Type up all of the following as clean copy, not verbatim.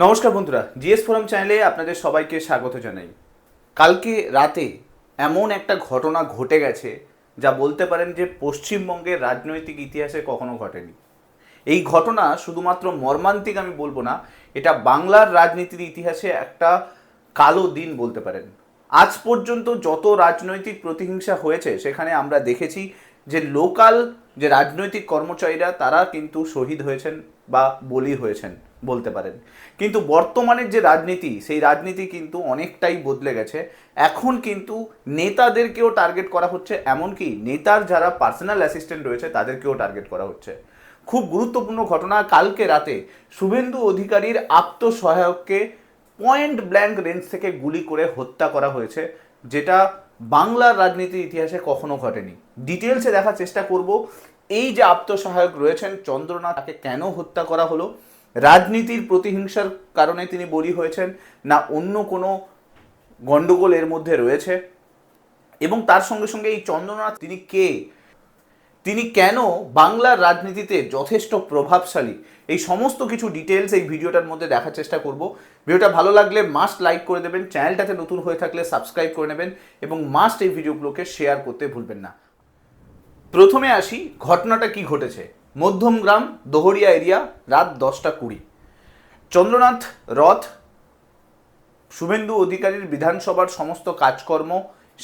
নমস্কার বন্ধুরা, GS forum চ্যানেলে আপনাদের সবাইকে স্বাগত জানাই। কালকে রাতে এমন একটা ঘটনা ঘটে গেছে যা বলতে পারেন যে পশ্চিমবঙ্গের রাজনৈতিক ইতিহাসে কখনো ঘটেনি। এই ঘটনা শুধুমাত্র মর্মান্তিক আমি বলবো না, এটা বাংলার রাজনীতির ইতিহাসে একটা কালো দিন বলতে পারেন। আজ পর্যন্ত যত রাজনৈতিক প্রতিহিংসা হয়েছে সেখানে আমরা দেখেছি যে লোকাল যে রাজনৈতিক কর্মচারীরা তারা কিন্তু শহীদ হয়েছেন বা বলি হয়েছেন বলতে পারেন। কিন্তু বর্তমানের যে রাজনীতি সেই রাজনীতি কিন্তু অনেকটাই বদলে গেছে। এখন কিন্তু নেতাদেরকেও টার্গেট করা হচ্ছে, এমনকি নেতার যারা পার্সোনাল অ্যাসিস্ট্যান্ট রয়েছে তাদেরকেও টার্গেট করা হচ্ছে। খুব গুরুত্বপূর্ণ ঘটনা, কালকে রাতে শুভেন্দু অধিকারীর আত্মসহায়ককে পয়েন্ট ব্ল্যাঙ্ক রেঞ্জ থেকে গুলি করে হত্যা করা হয়েছে, যেটা বাংলার রাজনীতির ইতিহাসে কখনো ঘটেনি। ডিটেলসে দেখার চেষ্টা করব এই যে আত্মসহায়ক রয়েছেন চন্দ্রনাথ, তাকে কেন হত্যা করা হলো, রাজনীতির প্রতিহিংসার কারণে তিনি বলি হয়েছেন না অন্য কোনো গণ্ডগোল এর মধ্যে রয়েছে, এবং তার সঙ্গে সঙ্গে এই চন্দ্রনাথ তিনি কে, তিনি কেন বাংলার রাজনীতিতে যথেষ্ট প্রভাবশালী, এই সমস্ত কিছু ডিটেলস এই ভিডিওটার মধ্যে দেখার চেষ্টা করব। ভিডিওটা ভালো লাগলে মাস্ট লাইক করে দেবেন, চ্যানেলটাতে নতুন হয়ে থাকলে সাবস্ক্রাইব করে নেবেন এবং মাস্ট এই ভিডিওগুলোকে শেয়ার করতে ভুলবেন না। প্রথমে আসি ঘটনাটা কি ঘটেছে। মধ্যমগ্রাম দোহরিয়া এরিয়া, রাত 10:20। চন্দ্রনাথ রথ শুভেন্দু অধিকারীর বিধানসভার সমস্ত কাজকর্ম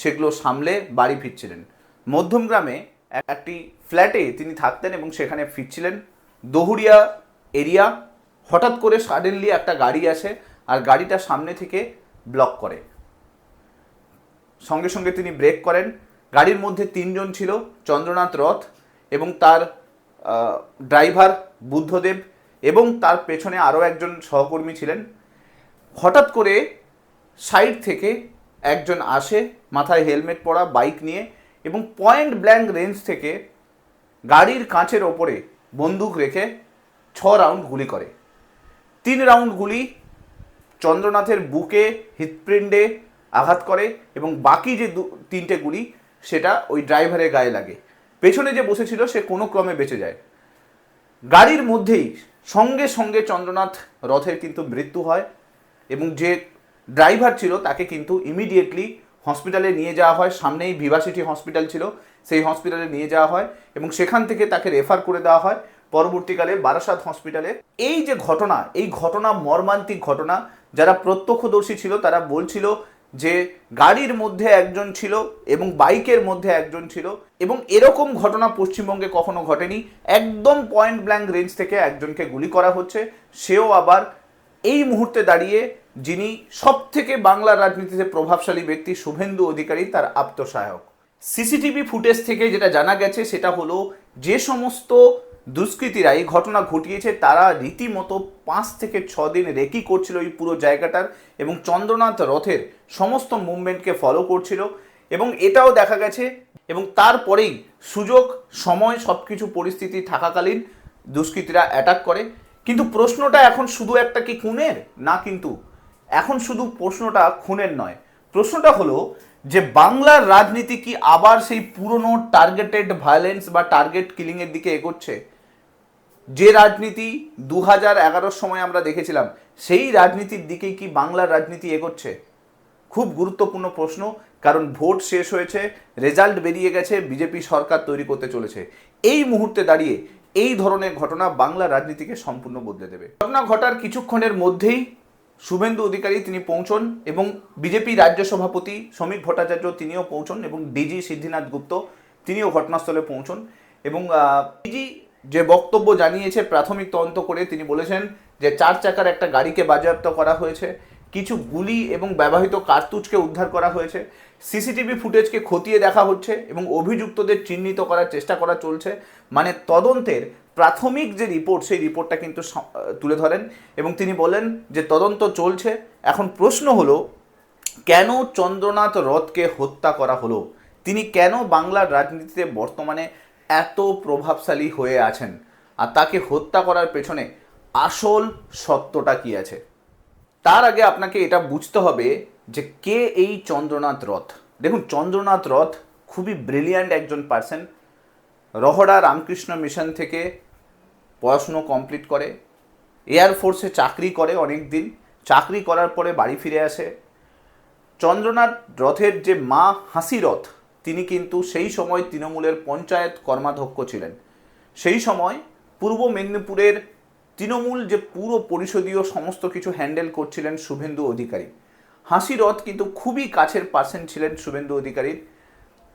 সেগুলো সামলে বাড়ি ফিরছিলেন। মধ্যমগ্রামে একটি ফ্ল্যাটে তিনি থাকতেন এবং সেখানে ফিরছিলেন। দোহরিয়া এরিয়া, হঠাৎ করে সাডেনলি একটা গাড়ি আসে আর গাড়িটা সামনে থেকে ব্লক করে। সঙ্গে সঙ্গে তিনি ব্রেক করেন। গাড়ির মধ্যে 3 জন ছিল, চন্দ্রনাথ রথ এবং তার ড্রাইভার বুদ্ধদেব এবং তার পেছনে আরও একজন সহকর্মী ছিলেন। হঠাৎ করে সাইড থেকে একজন আসে, মাথায় হেলমেট পরা, বাইক নিয়ে, এবং পয়েন্ট ব্ল্যাঙ্ক রেঞ্জ থেকে গাড়ির কাঁচের ওপরে বন্দুক রেখে 6 রাউন্ড গুলি করে। 3 রাউন্ড গুলি চন্দ্রনাথের বুকে, হৃৎপিণ্ডে আঘাত করে এবং বাকি যে 3টে গুলি সেটা ওই ড্রাইভারের গায়ে লাগে। পেছনে যে বসেছিল সে কোনো ক্রমে বেঁচে যায়। গাড়ির মধ্যেই সঙ্গে সঙ্গে চন্দ্রনাথ রথের কিন্তু মৃত্যু হয় এবং যে ড্রাইভার ছিল তাকে কিন্তু ইমিডিয়েটলি হসপিটালে নিয়ে যাওয়া হয়। সামনেই ভিভাসিটি হসপিটাল ছিল, সেই হসপিটালে নিয়ে যাওয়া হয় এবং সেখান থেকে তাকে রেফার করে দেওয়া হয় পরবর্তীকালে বারাসাত হসপিটালে। এই যে ঘটনা, এই ঘটনা মর্মান্তিক ঘটনা। যারা প্রত্যক্ষদর্শী ছিল তারা বলছিল যে গাড়ির মধ্যে একজন ছিল এবং বাইকের মধ্যে একজন ছিল, এবং এরকম ঘটনা পশ্চিমবঙ্গে কখনো ঘটেনি। একদম পয়েন্ট ব্ল্যাঙ্ক রেঞ্জ থেকে একজনকে গুলি করা হচ্ছে, সেও আবার এই মুহূর্তে দাঁড়িয়ে যিনি সব থেকে বাংলার রাজনীতিতে প্রভাবশালী ব্যক্তি শুভেন্দু অধিকারী, তার আত্মসহায়ক। সিসিটিভি ফুটেজ থেকে যেটা জানা গেছে সেটা হলো যে সমস্ত দুষ্কৃতীরা এই ঘটনা ঘটিয়েছে তারা রীতিমতো 5 থেকে 6 দিন রেকি করছিল এই পুরো জায়গাটার এবং চন্দ্রনাথ রথের সমস্ত মুভমেন্টকে ফলো করছিল, এবং এটাও দেখা গেছে। এবং তারপরেই সুযোগ সময় সব কিছু পরিস্থিতি থাকাকালীন দুষ্কৃতীরা অ্যাটাক করে। কিন্তু প্রশ্নটা এখন শুধু একটা কি খুনের না, কিন্তু এখন শুধু প্রশ্নটা খুনের নয়, প্রশ্নটা হলো যে বাংলার রাজনীতি কি আবার সেই পুরনো টার্গেটেড ভায়োলেন্স বা টার্গেট কিলিংয়ের দিকে এগোচ্ছে? যে রাজনীতি 2011 সময় আমরা দেখেছিলাম সেই রাজনীতির দিকেই কি বাংলার রাজনীতি এগোচ্ছে? খুব গুরুত্বপূর্ণ প্রশ্ন, কারণ ভোট শেষ হয়েছে, রেজাল্ট বেরিয়ে গেছে, বিজেপি সরকার তৈরি করতে চলেছে। এই মুহূর্তে দাঁড়িয়ে এই ধরনের ঘটনা বাংলা রাজনীতিকে সম্পূর্ণ বদলে দেবে। ঘটনা ঘটার কিছুক্ষণের মধ্যেই শুভেন্দু অধিকারী তিনি পৌঁছন এবং বিজেপি রাজ্য সভাপতি শ্রমিক ভট্টাচার্য তিনিও পৌঁছন এবং ডিজি সিদ্ধিনাথ গুপ্ত তিনিও ঘটনাস্থলে পৌঁছন। এবং ডিজি যে বক্তব্য জানিয়েছে, প্রাথমিক তদন্ত করে তিনি বলেছেন যে 4 চাকার একটা গাড়িকে বাজেয়াপ্ত করা হয়েছে, কিছু গুলি এবং ব্যবহৃত কার্তুজকে উদ্ধার করা হয়েছে, সিসিটিভি ফুটেজকে খতিয়ে দেখা হচ্ছে এবং অভিযুক্তদের চিহ্নিত করার চেষ্টা করা চলছে। মানে তদন্তের প্রাথমিক যে রিপোর্ট সেই রিপোর্টটা কিন্তু তুলে ধরেন এবং তিনি বলেন যে তদন্ত চলছে। এখন প্রশ্ন হলো কেন চন্দ্রনাথ রথকে হত্যা করা হলো, তিনি কেন বাংলার রাজনীতিতে বর্তমানে এত প্রভাবশালী হয়ে আছেন, আর তাকে হত্যা করার পেছনে আসল সত্যটা কি আছে? তার আগে আপনাকে এটা বুঝতে হবে যে কে এই চন্দ্রনাথ রথ। দেখুন, চন্দ্রনাথ রথ খুবই ব্রিলিয়ান্ট একজন পার্সন। রহড়া রামকৃষ্ণ মিশন থেকে পড়াশুনো কমপ্লিট করে, এয়ারফোর্সে চাকরি করে অনেক দিন, চাকরি করার পরে বাড়ি ফিরে আসে। চন্দ্রনাথ রথের যে মা হাসি রথ, তিনি কিন্তু সেই সময় তৃণমূলের পঞ্চায়েত কর্মাধ্যক্ষ ছিলেন। সেই সময় পূর্ব মেদিনীপুরের তৃণমূল যে পুরো পরিষদীয় সমস্ত কিছু হ্যান্ডেল করছিলেন শুভেন্দু অধিকারী। হাসি রথ কিন্তু খুবই কাছের পার্সন ছিলেন শুভেন্দু অধিকারীর।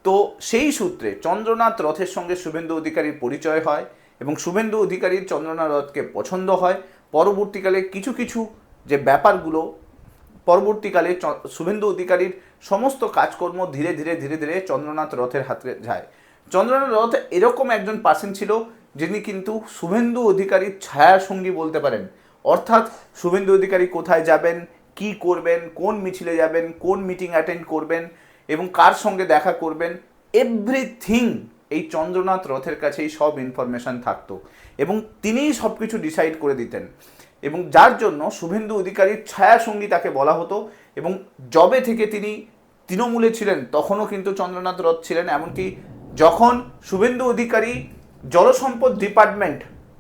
তো সেই সূত্রে চন্দ্রনাথ রথের সঙ্গে শুভেন্দু অধিকারীর পরিচয় হয় এবং শুভেন্দু অধিকারীর চন্দ্রনাথ রথকে পছন্দ হয়। পরবর্তীকালে কিছু কিছু যে ব্যাপারগুলো, পরবর্তীকালে শুভেন্দু অধিকারীর সমস্ত কাজকর্ম ধীরে ধীরে ধীরে ধীরে চন্দ্রনাথ রথের হাতে যায়। চন্দ্রনাথ রথ এরকম একজন পার্সন ছিল যিনি কিন্তু শুভেন্দু অধিকারীর ছায়া সঙ্গী বলতে পারেন। অর্থাৎ শুভেন্দু অধিকারী কোথায় যাবেন, কি করবেন, কোন মিছিলে যাবেন, কোন মিটিং অ্যাটেন্ড করবেন এবং কার সঙ্গে দেখা করবেন, এভরিথিং এই চন্দ্রনাথ রথের কাছেই সব ইনফরমেশন থাকতো এবং তিনিই সব কিছু ডিসাইড করে দিতেন। এবং যার জন্য শুভেন্দু অধিকারীর ছায়া সঙ্গী তাকে বলা হতো। এবং জবে থেকে তিনি তৃণমূলে ছিলেন তখনও কিন্তু চন্দ্রনাথ রথ ছিলেন। এমনকি যখন শুভেন্দু অধিকারী জলসম্পদ ডিপার্টমেন্ট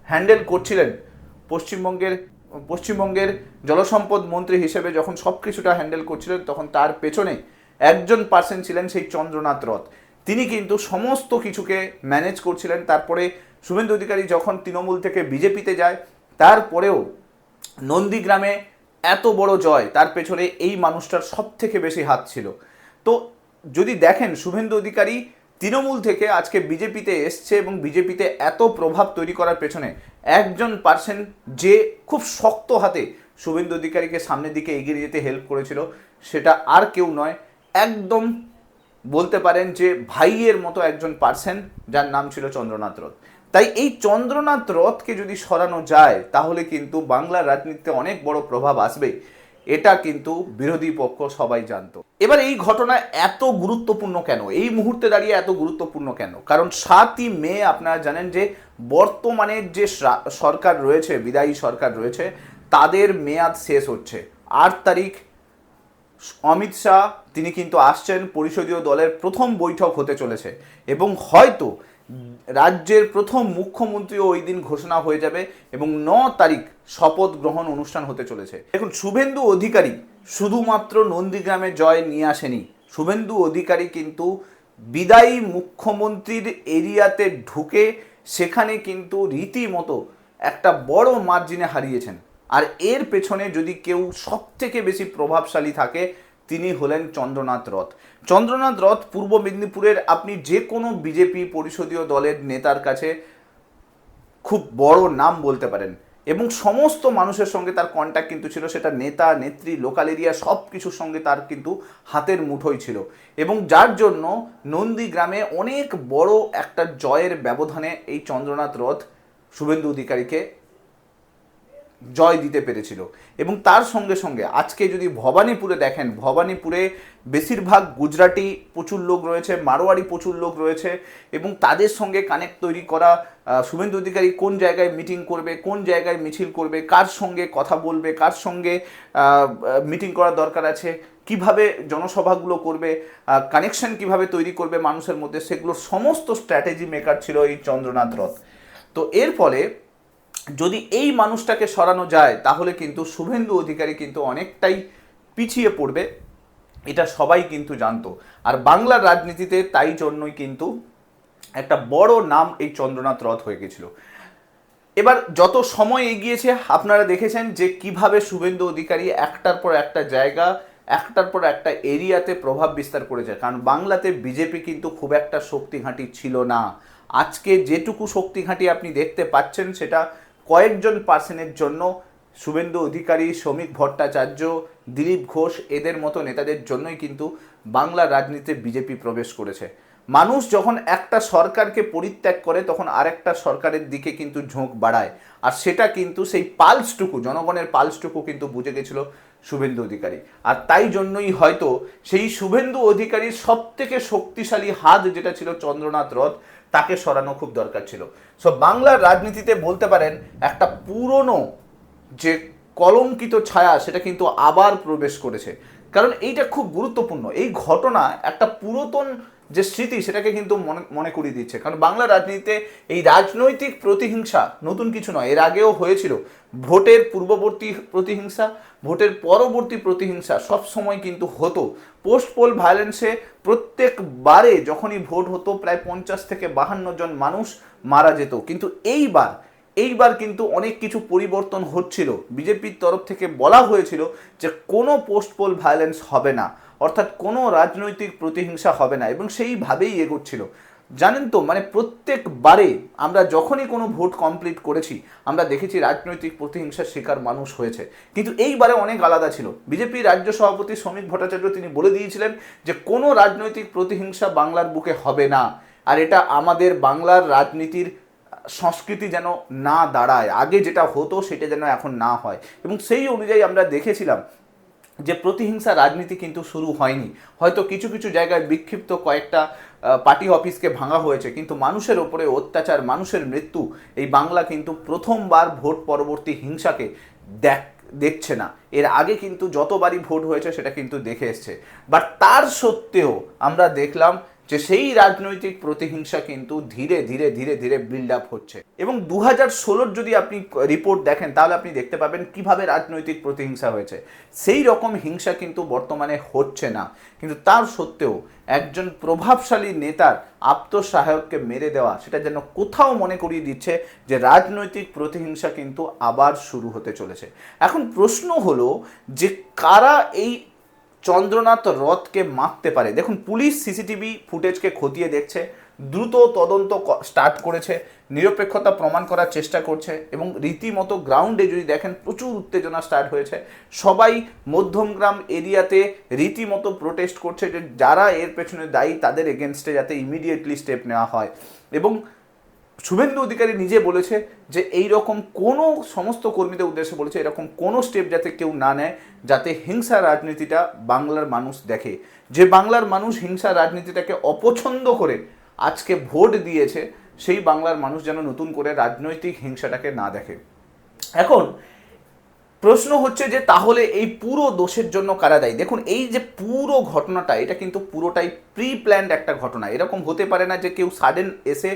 হ্যান্ডেল করছিলেন, পশ্চিমবঙ্গের জলসম্পদ মন্ত্রী হিসেবে যখন সব কিছুটা হ্যান্ডেল করছিলেন, তখন তার পেছনে একজন পার্সন ছিলেন সেই চন্দ্রনাথ রথ। তিনি কিন্তু সমস্ত কিছুকে ম্যানেজ করছিলেন। তারপরে শুভেন্দু অধিকারী যখন তৃণমূল থেকে বিজেপিতে যায়, তারপরেও নন্দীগ্রামে এত বড় জয়, তার পেছনে এই মানুষটার সব থেকে বেশি হাত ছিল। তো যদি দেখেন শুভেন্দু অধিকারী তৃণমূল থেকে আজকে বিজেপিতে এসছে এবং বিজেপিতে এত প্রভাব তৈরি করার পেছনে একজন পার্সন যে খুব শক্ত হাতে শুভেন্দু অধিকারীকে সামনের দিকে এগিয়ে যেতে হেল্প করেছিল, সেটা আর কেউ নয়, একদম বলতে পারেন যে ভাইয়ের মতো একজন পার্সন, যার নাম ছিল চন্দ্রনাথ রথ। তাই এই চন্দ্রনাথ রথকে যদি সরানো যায় তাহলে কিন্তু বাংলার রাজনীতিতে অনেক বড় প্রভাব আসবে, এটা কিন্তু বিরোধী পক্ষ সবাই জানতো। এবার এই ঘটনা এত গুরুত্বপূর্ণ কেন, এই মুহূর্তে দাঁড়িয়ে এত গুরুত্বপূর্ণ কেন? কারণ 7ই মে আপনারা জানেন যে বর্তমানের যে সরকার রয়েছে, বিদায়ী সরকার রয়েছে, তাদের মেয়াদ শেষ হচ্ছে। 8 তারিখ অমিত শাহ তিনি কিন্তু আসছেন, পরিষদীয় দলের প্রথম বৈঠক হতে চলেছে এবং হয়তো রাজ্যের প্রথম মুখ্যমন্ত্রীও ওই দিন ঘোষণা হয়ে যাবে এবং 9 তারিখ শপথ গ্রহণ অনুষ্ঠান হতে চলেছে। দেখুন, শুভেন্দু অধিকারী শুধুমাত্র নন্দীগ্রামে জয় নিয়ে আসেনি। শুভেন্দু অধিকারী কিন্তু বিদায়ী মুখ্যমন্ত্রীর এরিয়াতে ঢুকে সেখানে কিন্তু রীতিমতো একটা বড় মার্জিনে হারিয়েছেন। আর এর পেছনে যদি কেউ সব থেকে বেশি প্রভাবশালী থাকে, তিনি হলেন চন্দ্রনাথ রথ। চন্দ্রনাথ রথ পূর্ব মেদিনীপুরের আপনি যে কোনো বিজেপি পরিষদীয় দলের নেতার কাছে খুব বড় নাম বলতে পারেন এবং সমস্ত মানুষের সঙ্গে তার কন্ট্যাক্ট কিন্তু ছিল, সেটা নেতা নেত্রী লোকাল এরিয়া সব কিছুর সঙ্গে তার কিন্তু হাতের মুঠোই ছিল। এবং যার জন্য নন্দীগ্রামে অনেক বড় একটা জয়ের ব্যবধানে এই চন্দ্রনাথ রথ শুভেন্দু অধিকারীকে জয় দিতে পেরেছিল। এবং তার সঙ্গে সঙ্গে আজকে যদি ভবানীপুরে দেখেন, ভবানীপুরে বেশিরভাগ গুজরাটি প্রচুর লোক রয়েছে, মারোয়ারি প্রচুর লোক রয়েছে এবং তাদের সঙ্গে কানেক্ট তৈরি করা, শুভেন্দু অধিকারী কোন জায়গায় মিটিং করবে, কোন জায়গায় মিছিল করবে, কার সঙ্গে কথা বলবে, কার সঙ্গে মিটিং করার দরকার আছে, কিভাবে জনসভাগুলো করবে, কানেকশন কিভাবে তৈরি করবে মানুষের মধ্যে, সেগুলোর সমস্ত স্ট্র্যাটেজি মেকার ছিল এই চন্দ্রনাথ রথ। তো এর ফলে যদি এই মানুষটাকে সরানো যায় তাহলে কিন্তু শুভেন্দু অধিকারী কিন্তু অনেকটাই পিছিয়ে পড়বে, এটা সবাই কিন্তু জানতো। আর বাংলার রাজনীতিতে তাই জন্যই কিন্তু একটা বড় নাম এই চন্দ্রনাথ রথ হয়ে গেছিল। এবার যত সময় এগিয়েছে আপনারা দেখেছেন যে কিভাবে শুভেন্দু অধিকারী একটার পর একটা জায়গা, একটার পর একটা এরিয়াতে প্রভাব বিস্তার করেছে। কারণ বাংলাতে বিজেপি কিন্তু খুব একটা শক্তি ঘাঁটি ছিল না। আজকে যেটুকু শক্তি ঘাঁটি আপনি দেখতে পাচ্ছেন সেটা কয়েকজন পার্সনের জন্য, শুভেন্দু অধিকারী, শ্রমিক ভট্টাচার্য, দিলীপ ঘোষ, এদের মতো নেতাদের জন্যই কিন্তু বাংলার রাজনীতিতে বিজেপি প্রবেশ করেছে। মানুষ যখন একটা সরকারকে পরিত্যাগ করে তখন আরেকটা সরকারের দিকে কিন্তু ঝোঁক বাড়ায়, আর সেটা কিন্তু সেই পালসটুকু, জনগণের পালসটুকু কিন্তু বুঝে গেছিল শুভেন্দু অধিকারী। আর তাই জন্যই হয়তো সেই শুভেন্দু অধিকারীর সব থেকে শক্তিশালী হাত যেটা ছিল চন্দ্রনাথ রথ, তাকে সরানো খুব দরকার ছিল। সো বাংলার রাজনীতিতে বলতে পারেন একটা পুরনো যে কলঙ্কিত ছায়া সেটা কিন্তু আবার প্রবেশ করেছে। কারণ এইটা খুব গুরুত্বপূর্ণ, এই ঘটনা একটা পুরাতন যে স্মৃতি সেটাকে কিন্তু মনে করিয়ে দিচ্ছে। কারণ বাংলা রাজনীতিতে এই রাজনৈতিক প্রতিহিংসা নতুন কিছু নয়, এর আগেও হয়েছিল। ভোটের পূর্ববর্তী প্রতিহিংসা, ভোটের পরবর্তী প্রতিহিংসা সব সময় কিন্তু হতো। পোস্ট পোল ভায়োলেন্সে প্রত্যেকবারে যখনই ভোট হতো প্রায় 50 থেকে 52 জন মানুষ মারা যেত। কিন্তু এইবার কিন্তু অনেক কিছু পরিবর্তন হচ্ছিল। বিজেপির তরফ থেকে বলা হয়েছিল যে কোনো পোস্ট পোল ভায়োলেন্স হবে না, অর্থাৎ কোনো রাজনৈতিক প্রতিহিংসা হবে না, এবং সেইভাবেই এগোচ্ছিল। জানেন তো, মানে প্রত্যেকবারে আমরা যখনই কোনো ভোট কমপ্লিট করেছি আমরা দেখেছি রাজনৈতিক প্রতিহিংসার শিকার মানুষ হয়েছে। কিন্তু এইবারে অনেক আলাদা ছিল। বিজেপির রাজ্য সভাপতি শ্রমিক ভট্টাচার্য তিনি বলে দিয়েছিলেন যে কোনো রাজনৈতিক প্রতিহিংসা বাংলার বুকে হবে না, আর এটা আমাদের বাংলার রাজনীতির সংস্কৃতি যেন না দাঁড়ায়, আগে যেটা হতো সেটা যেন এখন না হয়। এবং সেই অনুযায়ী আমরা দেখেছিলাম যে প্রতিহিংসা রাজনীতি কিন্তু শুরু হয়নি। হয়তো কিছু কিছু জায়গায় বিক্ষিপ্ত কয়েকটা পার্টি অফিসকে ভাঙা হয়েছে, কিন্তু মানুষের ওপরে অত্যাচার, মানুষের মৃত্যু, এই বাংলা কিন্তু প্রথমবার ভোট পরবর্তী হিংসাকে দেখছে না। এর আগে কিন্তু যতবারই ভোট হয়েছে সেটা কিন্তু দেখে এসছে। বাট তার সত্ত্বেও আমরা দেখলাম যে সেই রাজনৈতিক প্রতিহিংসা কিন্তু ধীরে ধীরে ধীরে ধীরে বিল্ড আপ হচ্ছে। এবং 2016 যদি আপনি রিপোর্ট দেখেন তাহলে আপনি দেখতে পাবেন কিভাবে রাজনৈতিক প্রতিহিংসা হয়েছে। সেই রকম হিংসা কিন্তু বর্তমানে হচ্ছে না। কিন্তু তার সত্ত্বেও একজন প্রভাবশালী নেতার আত্মসহায়ককে মেরে দেওয়া, সেটা যেন কোথাও মনে করিয়ে দিচ্ছে যে রাজনৈতিক প্রতিহিংসা কিন্তু আবার শুরু হতে চলেছে। এখন প্রশ্ন হলো যে কারা এই চন্দ্রনাথ রথকে মারতে পারে। দেখুন, পুলিশ সিসিটিভি ফুটেজকে খতিয়ে দেখছে, দ্রুত তদন্ত স্টার্ট করেছে, নিরপেক্ষতা প্রমাণ করার চেষ্টা করছে, এবং রীতিমতো গ্রাউন্ডে যদি দেখেন প্রচুর উত্তেজনা স্টার্ট হয়েছে। সবাই মধ্যমগ্রাম এরিয়াতে রীতিমতো প্রোটেস্ট করছে যে যারা এর পেছনে দায়ী তাদের এগেনস্টে যাতে ইমিডিয়েটলি স্টেপ নেওয়া হয়। এবং শুভেন্দু অধিকারী নিজে বলেছে যে এই রকম কোনো, সমস্ত কর্মীদের উদ্দেশ্যে বলেছে এরকম কোনো স্টেপ যাতে কেউ না নেয়, যাতে হিংসা রাজনীতিটা বাংলার মানুষ দেখে। যে বাংলার মানুষ হিংসা রাজনীতিটাকে অপছন্দ করে আজকে ভোট দিয়েছে, সেই বাংলার মানুষ যেন নতুন করে রাজনৈতিক হিংসাটাকে না দেখে। এখন প্রশ্ন হচ্ছে যে তাহলে এই পুরো দোষের জন্য কারা দায়ী। দেখুন, এই যে পুরো ঘটনাটা, এটা কিন্তু পুরোটাই প্রি প্ল্যান্ড একটা ঘটনা। এরকম হতে পারে না যে কেউ সাডেন এসে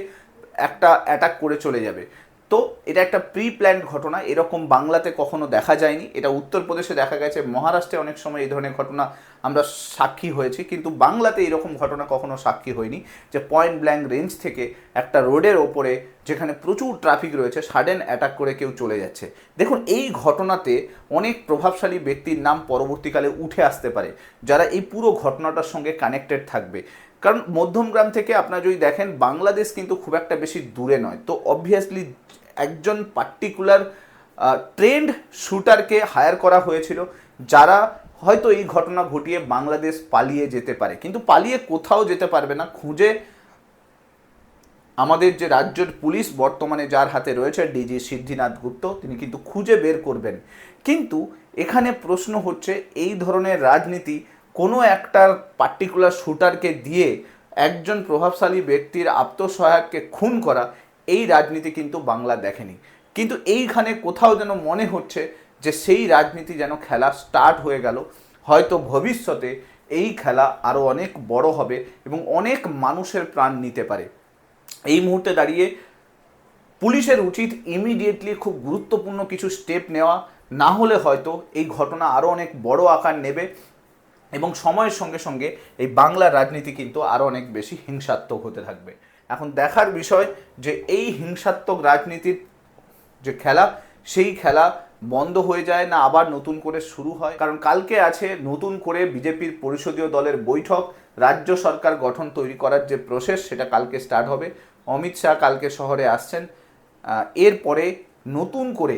একটা অ্যাটাক করে চলে যাবে। তো এটা একটা প্রি প্ল্যান্ড ঘটনা, এরকম বাংলাতে কখনো দেখা যায়নি। এটা উত্তরপ্রদেশে দেখা গেছে, মহারাষ্ট্রে অনেক সময় এই ধরনের ঘটনা আমরা সাক্ষী হয়েছি, কিন্তু বাংলাতে এরকম ঘটনা কখনো সাক্ষী হয়নি যে পয়েন্ট ব্ল্যাঙ্ক রেঞ্জ থেকে একটা রোডের ওপরে যেখানে প্রচুর ট্রাফিক রয়েছে সাডেন অ্যাটাক করে কেউ চলে যাচ্ছে। দেখুন, এই ঘটনাতে অনেক প্রভাবশালী ব্যক্তির নাম পরবর্তীকালে উঠে আসতে পারে যারা এই পুরো ঘটনাটার সঙ্গে কানেক্টেড থাকবে। কারণ মধ্যমগ্রাম থেকে আপনারা যদি দেখেন বাংলাদেশ কিন্তু খুব একটা বেশি দূরে নয়। তো অবভিয়াসলি একজন পার্টিকুলার ট্রেন্ড শুটারকে হায়ার করা হয়েছিল, যারা হয়তো এই ঘটনা ঘটিয়ে বাংলাদেশ পালিয়ে যেতে পারে, কিন্তু পালিয়ে কোথাও যেতে পারবে না। খুঁজে আমাদের যে রাজ্যের পুলিশ বর্তমানে যার হাতে রয়েছে ডিজি সিদ্ধিনাথ গুপ্ত, তিনি কিন্তু খুঁজে বের করবেন। কিন্তু এখানে প্রশ্ন হচ্ছে এই ধরনের রাজনীতি কোনো একটা পার্টিকুলার শুটারকে দিয়ে একজন প্রভাবশালী ব্যক্তির আত্মসহায়ককে খুন করা, এই রাজনীতি কিন্তু বাংলা দেখেনি। কিন্তু এইখানে কোথাও যেন মনে হচ্ছে যে সেই রাজনীতি যেন খেলা স্টার্ট হয়ে গেল। হয়তো ভবিষ্যতে এই খেলা আরও অনেক বড় হবে এবং অনেক মানুষের প্রাণ নিতে পারে। এই মুহূর্তে দাঁড়িয়ে পুলিশের উচিত ইমিডিয়েটলি খুব গুরুত্বপূর্ণ কিছু স্টেপ নেওয়া, না হলে হয়তো এই ঘটনা আরও অনেক বড় আকার নেবে এবং সময়ের সঙ্গে সঙ্গে এই বাংলার রাজনীতি কিন্তু আরও অনেক বেশি হিংসাত্মক হতে থাকবে। এখন দেখার বিষয় যে এই হিংসাত্মক রাজনীতির যে খেলা, সেই খেলা বন্ধ হয়ে যায় না আবার নতুন করে শুরু হয়। কারণ কালকে আছে নতুন করে বিজেপির পরিষদীয় দলের বৈঠক, রাজ্য সরকার গঠন তৈরি করার যে প্রসেস সেটা কালকে স্টার্ট হবে। অমিত শাহ কালকে শহরে আসছেন। এরপরে নতুন করে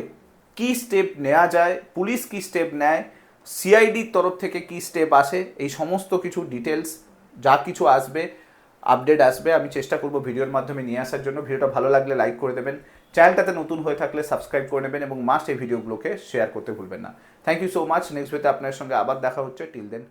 কি স্টেপ নেওয়া যায়, পুলিশ কি স্টেপ নেয়, সিআইডির তরফ থেকে কি স্টেপ আসে, এই সমস্ত কিছু ডিটেলস যা কিছু আসবে, আপডেট আসবে, আমি চেষ্টা করব ভিডিওর মাধ্যমে নিয়ে আসার জন্য। ভিডিওটা ভালো লাগলে লাইক করে দেবেন, চ্যানেলটাতে নতুন হয়ে থাকলে সাবস্ক্রাইব করে নেবেন এবং মাস্ট এই ভিডিওগুলোকে শেয়ার করতে ভুলবেন না। Thank you so much. Next ভিডিওতে আপনার সঙ্গে আবার দেখা হচ্ছে। টিল দেন।